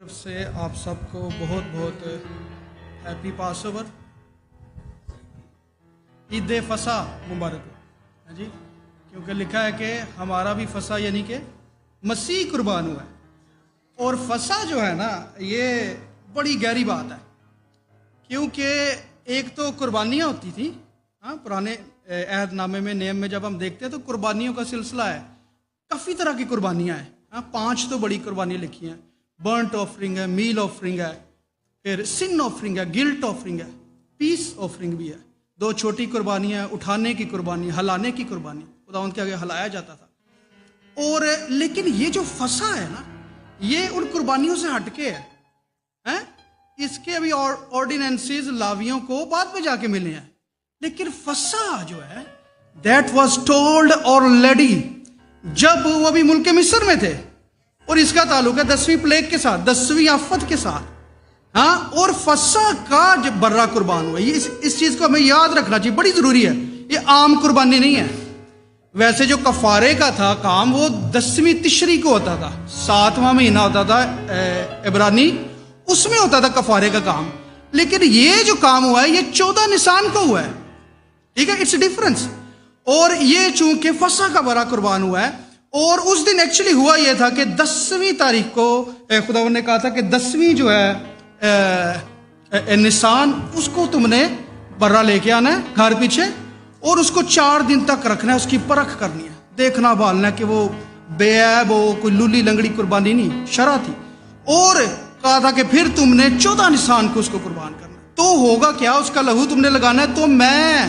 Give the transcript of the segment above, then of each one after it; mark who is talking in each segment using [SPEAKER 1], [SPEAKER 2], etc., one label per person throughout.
[SPEAKER 1] طرف سے آپ سب کو بہت بہت ہیپی پاس اوور، عید فصح مبارک ہو۔ ہاں جی، کیونکہ لکھا ہے کہ ہمارا بھی فصح یعنی کہ مسیح قربان ہوا ہے، اور فصح جو ہے نا یہ بڑی گہری بات ہے، کیونکہ ایک تو قربانیاں ہوتی تھیں پرانے عہد نامے میں نیم میں جب ہم دیکھتے ہیں تو قربانیوں کا سلسلہ ہے، کافی طرح کی قربانیاں ہیں، 5 تو بڑی قربانیاں لکھی ہیں، برنٹ آفرنگ ہے، میل آفرنگ ہے، پھر سن آفرنگ ہے، گلٹ آفرنگ ہے، پیس آفرنگ بھی ہے، 2 چھوٹی قربانیاں، اٹھانے کی قربانی، ہلانے کی قربانی، خداوند کے آگے ہلایا جاتا تھا۔ اور لیکن یہ جو فصح ہے نا یہ ان قربانیوں سے ہٹ کے ہے، اس کے ابھی آرڈیننسز لاویوں کو بعد میں جا کے ملے ہیں، لیکن فصح جو ہے دیٹ واز ٹولڈ آلریڈی جب وہ ابھی ملک مصر میں تھے، اور اس کا تعلق ہے 10ویں پلیگ کے ساتھ، 10ویں آفت کے ساتھ، اور فصح کا جب برہ قربان ہوا، یہ اس چیز کو ہمیں یاد رکھنا چاہیے، بڑی ضروری ہے، یہ عام قربانی نہیں ہے۔ ویسے جو کفارے کا تھا کام وہ 10ویں تشری کو ہوتا تھا، 7واں مہینہ ہوتا تھا عبرانی، اس میں ہوتا تھا کفارے کا کام، لیکن یہ جو کام ہوا ہے یہ 14 نیسان کو ہوا ہے، ٹھیک ہے، اٹس ڈفرنس۔ اور یہ چونکہ فصح کا برا قربان ہوا ہے، اور اس دن ایکچولی ہوا یہ تھا کہ 10ویں تاریخ کو خداوند نے کہا تھا کہ 10ویں جو ہے نیسان اس کو تم نے برا لے کے آنا ہے گھر پیچھے، اور اس کو 4 دن تک رکھنا ہے، اس کی پرکھ کرنی ہے، دیکھنا بھالنا ہے کہ وہ بے عیب ہو، کوئی لولی لنگڑی قربانی نہیں، شرع تھی۔ اور کہا تھا کہ پھر تم نے 14 نیسان کو اس کو قربان کرنا ہے، تو ہوگا کیا، اس کا لہو تم نے لگانا ہے، تو میں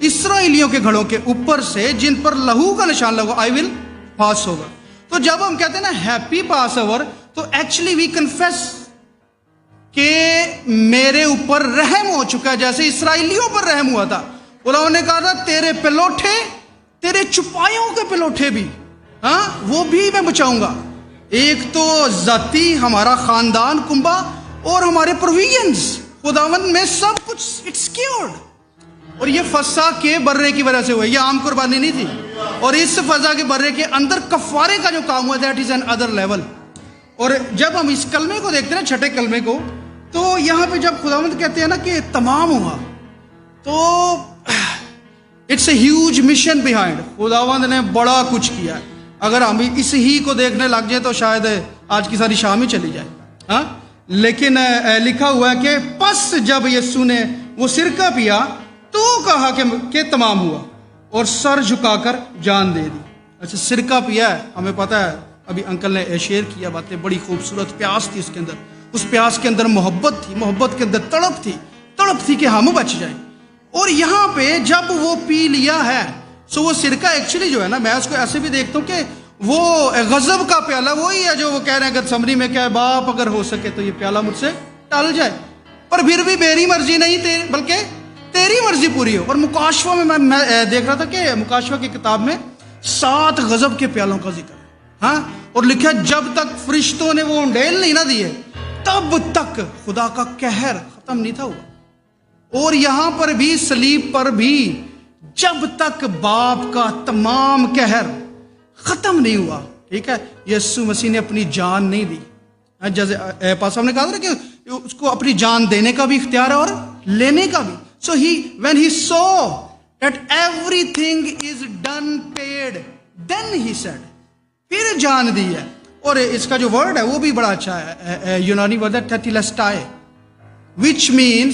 [SPEAKER 1] اسرائیلیوں کے گھڑوں کے اوپر سے جن پر لہو کا نشان لگا آئی ول پاس اوور۔ تو جب ہم کہتے ہیں نا ہیپی پاس اوور، تو ایکچولی وی کنفیس کہ میرے اوپر رحم ہو چکا ہے، جیسے اسرائیلیوں پر رحم ہوا تھا۔ انہوں نے کہا تھا تیرے پلوٹھے، تیرے چپائیوں کے پلوٹھے بھی وہ بھی میں بچاؤں گا، ایک تو ذاتی ہمارا خاندان کنبا، اور ہمارے پروویژنز خداوند میں سب کچھ اٹس سیکیورڈ۔ اور یہ فصح کے برے کی وجہ سے ہوا، یہ عام قربانی نہیں تھی، اور اس فصح کے برے کے اندر کفارے کا جو کام ہوا that is an other level. اور جب ہم اس کلمے کو دیکھتے ہیں نا، 6 کلمے کو، تو یہاں پہ جب خداوند کہتے ہیں نا کہ تمام ہوا، تو it's a huge mission behind, خداوند نے بڑا کچھ کیا ہے۔ اگر ہم اس ہی کو دیکھنے لگ جائیں تو شاید آج کی ساری شام ہی چلی جائے، لیکن لکھا ہوا ہے کہ پس جب یسوع نے وہ سرکہ پیا تو کہا کہ تمام ہوا، اور سر جھکا کر جان دے دی۔ اچھا، سرکہ پیا ہے، ہمیں پتہ ہے، ابھی انکل نے شیئر کیا باتیں، بڑی خوبصورت پیاس تھی اس کے اندر، اس پیاس کے اندر محبت تھی، محبت کے اندر تڑپ تھی کہ ہم بچ جائیں۔ اور یہاں پہ جب وہ پی لیا ہے، سو وہ سرکہ ایکچولی جو ہے نا، میں اس کو ایسے بھی دیکھتا ہوں کہ وہ غضب کا پیالہ وہی ہے جو وہ کہہ رہے ہیں گتسمنی میں، کہ باپ اگر ہو سکے تو یہ پیالہ مجھ سے ٹل جائے، پر پھر بھی میری مرضی نہیں بلکہ تیری مرضی پوری ہو۔ اور مکاشفہ میں دیکھ رہا تھا کہ مکاشفہ کی کتاب میں 7 غضب کے پیالوں کا ذکر ہے، اور لکھا ہے جب تک فرشتوں نے وہ انڈیل نہیں نہ دیے تب تک خدا کا قہر ختم نہیں تھا ہوا۔ اور یہاں پر بھی صلیب پر بھی جب تک باپ کا تمام قہر ختم نہیں ہوا، ٹھیک ہے، یسوع مسیح نے اپنی جان نہیں دی، جیسے پاس صاحب نے کہا تھا کہ اس کو اپنی جان دینے کا بھی اختیار ہے اور لینے کا بھی۔ So when he saw that everything is done paid, then he said، پھر جان دی ہے۔ اور اس کا جو ورڈ ہے وہ بھی بڑا اچھا ہے، یونانی ورڈ ہے tetelestai، which means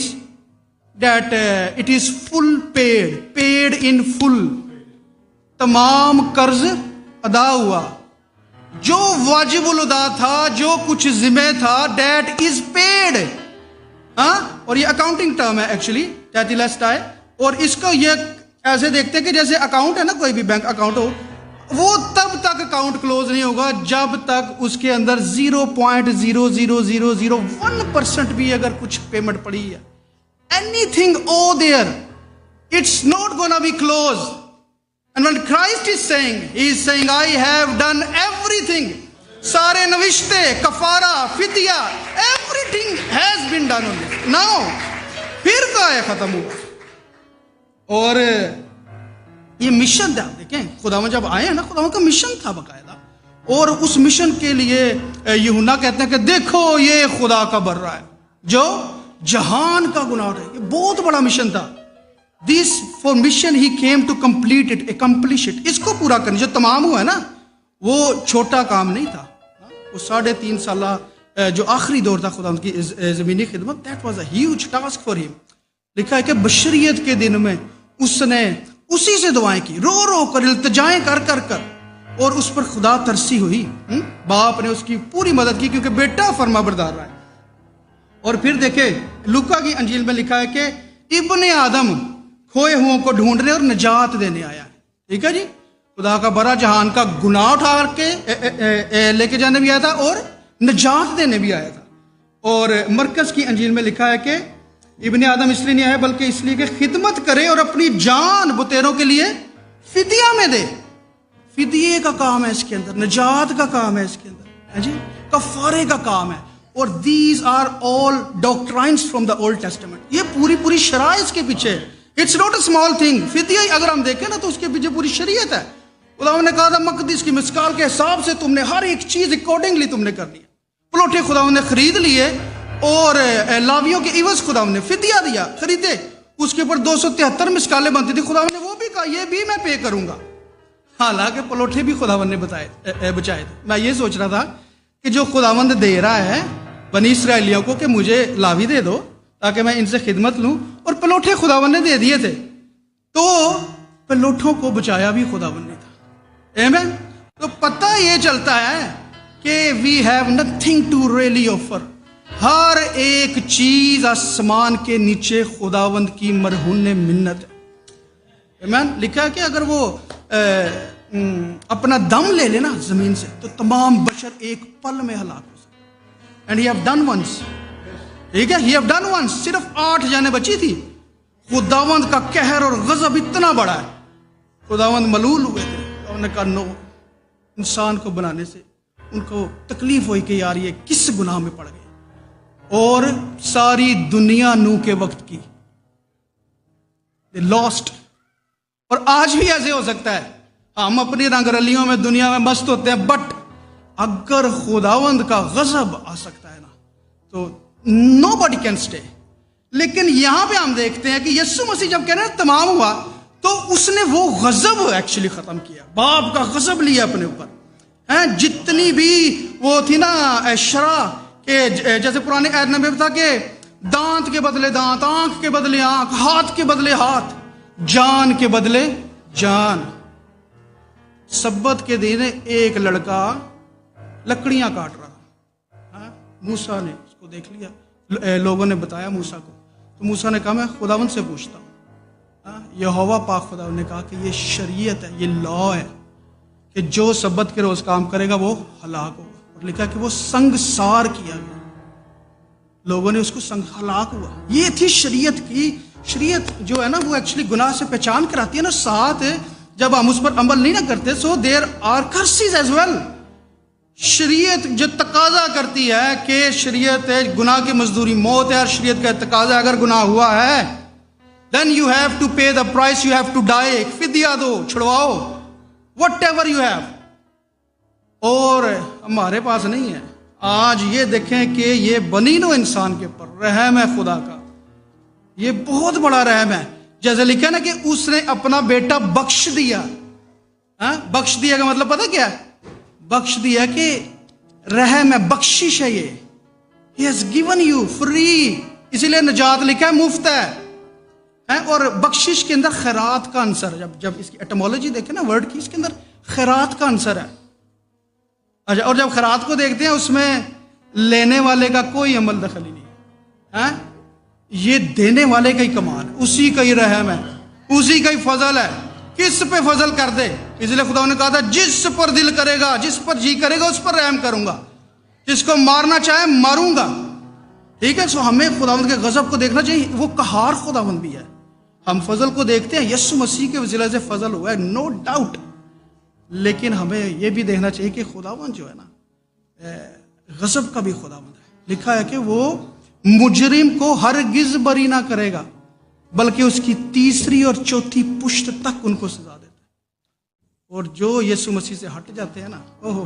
[SPEAKER 1] that it is full paid in full، تمام قرض ادا ہوا، جو واجب الادا تھا، جو کچھ ذمہ تھا، that is paid۔ اور یہ اکاؤنٹنگ ٹرم ہے ایکچولی tetelestai، اور اس کو یہ ایسے دیکھتے ہیں کہ جیسے اکاؤنٹ ہے نا، کوئی بھی بینک اکاؤنٹ ہو، وہ تب تک اکاؤنٹ کلوز نہیں ہوگا جب تک اس کے اندر 0.00001% بھی اگر کچھ پیمنٹ پڑی ہے، anything owe there, it's not gonna be closed. And when Christ is saying, he is saying I have done everything، سارے نوشتے، کفارہ، فدیہ، everything has been done on this. Now پھر کا ہے ختم ہوا۔ اور یہ مشن تھا، دیکھیں خداوند جب آئے ہیں نا، خداوند کا مشن تھا باقاعدہ، اور اس مشن کے لیے یوحنا کہتے ہیں کہ دیکھو یہ خدا کا برہ ہے جو جہان کا گناہ اٹھائے. یہ بہت بڑا مشن تھا. This for mission he came to complete it, accomplish it. اس کو پورا کرنے جو تمام ہوا ہے نا وہ چھوٹا کام نہیں تھا. وہ 3.5 سالہ جو آخری دور تھا خدا کی زمینی خدمت, that was a huge task for ہم. لکھا ہے کہ بشریت کے دن میں اس نے اسی سے دعائیں کی, رو رو کر, التجائیں کر کر کر, اور اس پر خدا ترسی ہوئی. باپ نے اس کی پوری مدد کی کیونکہ بیٹا فرما بردار رہا ہے. اور پھر دیکھیں لوکا کی انجیل میں لکھا ہے کہ ابن آدم کھوئے ہوں کو ڈھونڈنے اور نجات دینے آیا ہے. ٹھیک ہے جی, خدا کا برا جہان کا گناہ اٹھا کے لے کے جانے بھی آیا تھا اور نجات دینے بھی آیا تھا. اور مرکز کی انجیل میں لکھا ہے کہ ابن آدم اس لیے نہیں آیا بلکہ اس لیے کہ خدمت کرے اور اپنی جان بتیروں کے لیے فدیہ میں دے. فدیے کا کام ہے اس کے اندر, نجات کا کام ہے اس کے اندر جی, کفارے کا کام ہے. اور these are all doctrines from the old testament. یہ پوری شرائع اس کے پیچھے. It's not a small thing. فدیہ اگر ہم دیکھیں نا تو اس کے پیچھے پوری شریعت ہے. خدا نے کہا تھا مقدس کی مسکال کے حساب سے تم نے ہر ایک چیز اکارڈنگلی تم نے کرنی ہے. پلوٹے خدا نے خرید لیے اور لاویوں کے عوض خدا نے فدیہ دیا, خریدے. اس کے اوپر 273 مسکالیں بنتی تھی. خدا نے وہ بھی کہا یہ بھی میں پے کروں گا. حالانکہ پلوٹے بھی خداوند نے بچائے تھے. میں یہ سوچ رہا تھا کہ جو خداوند دے رہا ہے بنی اسرائیلیوں کو کہ مجھے لاوی دے دو تاکہ میں ان سے خدمت لوں, اور پلوٹے خداوند نے دے دیے تھے, تو پلوٹوں کو بچایا بھی خداوند نے تھا. آمین. تو پتہ یہ چلتا ہے کہ we have nothing to really offer. ہر ایک چیز آسمان کے نیچے خداوند کی مرہون منت ہے. آمین. لکھا ہے کہ اگر وہ اپنا دم لے لینا زمین سے تو تمام بشر ایک پل میں ہلاک ہو سکتے. And he have done once. ٹھیک ہے, ہی ہیو ڈن ونس. صرف 8 جانیں بچی تھی. خداوند کا قہر اور غضب اتنا بڑا ہے, خداوند ملول ہوئے تھے. انہوں نے کہا نو, انسان کو بنانے سے ان کو تکلیف ہوئی کہ یار یہ کس گناہ میں پڑ گئے, اور ساری دنیا نو کے وقت کی لاسٹ. اور آج بھی ایسے ہو سکتا ہے. ہم اپنی رنگ رلیوں میں دنیا میں مست ہوتے ہیں, بٹ اگر خداوند کا غضب آ سکتا ہے نا تو نو باڈی کین اسٹے. لیکن یہاں پہ ہم دیکھتے ہیں کہ یسوع مسیح جب کہہ رہے ہیں تمام ہوا تو اس نے وہ غضب ایکچولی ختم کیا, باپ کا غضب لیا اپنے اوپر. جتنی بھی وہ تھی نا شرع کہ جیسے پرانے عہد میں تھا کہ دانت کے بدلے دانت, آنکھ کے بدلے آنکھ, ہاتھ کے بدلے ہاتھ, جان کے بدلے جان. سبت کے دن ایک لڑکا لکڑیاں کاٹ رہا تھا. موسیٰ نے اس کو دیکھ لیا, لوگوں نے بتایا موسیٰ کو, تو موسیٰ نے کہا میں خداوند سے پوچھتا ہوں. یہوہ پاک خدا نے کہا کہ یہ شریعت ہے, یہ لا ہے کہ جو سبت کے روز کام کرے گا وہ ہلاک ہوگا. اور لکھا کہ وہ سنگسار کیا گیا, لوگوں نے اس کو ہلاک ہوا. یہ تھی شریعت کی. شریعت جو ہے نا وہ ایکچولی گناہ سے پہچان کراتی ہے نا, ساتھ جب ہم اس پر عمل نہیں نہ کرتے so there are crises as well. شریعت جو تقاضا کرتی ہے کہ شریعت ہے گناہ کی مزدوری موت ہے, اور شریعت کا تقاضا اگر گناہ ہوا ہے then you have to pay the price, you have to die. ایک فدیہ دو, چھڑواؤ, whatever you have. اور ہمارے پاس نہیں ہے. آج یہ دیکھیں کہ یہ بنی نو انسان کے اوپر رحم ہے خدا کا, یہ بہت بڑا رحم ہے. جیسے لکھا نا کہ اس نے اپنا بیٹا بخش دیا. بخش دیا کا مطلب پتہ کیا ہے؟ بخش دیا کہ رحم ہے, بخشش ہے. یہ he has given you free, اسی لیے نجات لکھا ہے مفت ہے. اور بخشش کے اندر خیرات کا عنصر ہے. جب اس کی ایٹمولوجی دیکھیں نا ورڈ کی, اس کے اندر خیرات کا عنصر ہے. اچھا, اور جب خیرات کو دیکھتے ہیں اس میں لینے والے کا کوئی عمل دخل ہی نہیں ہے. یہ دینے والے کا ہی کمال ہے, اسی کا ہی رحم ہے, اسی کا ہی فضل ہے. کس پہ فضل کر دے, اس لیے خدا نے کہا تھا جس پر دل کرے گا, جس پر جی کرے گا اس پر رحم کروں گا, جس کو مارنا چاہے ماروں گا. ٹھیک ہے, سو ہمیں خداوند کے غضب کو دیکھنا چاہیے. وہ قہار خداوند بھی ہے. ہم فضل کو دیکھتے ہیں, یسوع مسیح کے وسیلہ سے فضل ہوا ہے, نو ڈاؤٹ. لیکن ہمیں یہ بھی دیکھنا چاہیے کہ خداوند جو ہے نا غضب کا بھی خداوند ہے. لکھا ہے کہ وہ مجرم کو ہرگز بری نہ کرے گا بلکہ اس کی تیسری اور چوتھی پشت تک ان کو سزا دیتا ہے. اور جو یسوع مسیح سے ہٹ جاتے ہیں نا, اوہ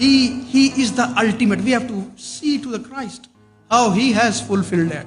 [SPEAKER 1] He is the ultimate. We have to see to the Christ how he has fulfilled that.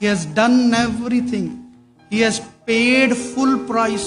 [SPEAKER 1] he has done everything, he has paid full price।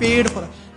[SPEAKER 1] paid for it।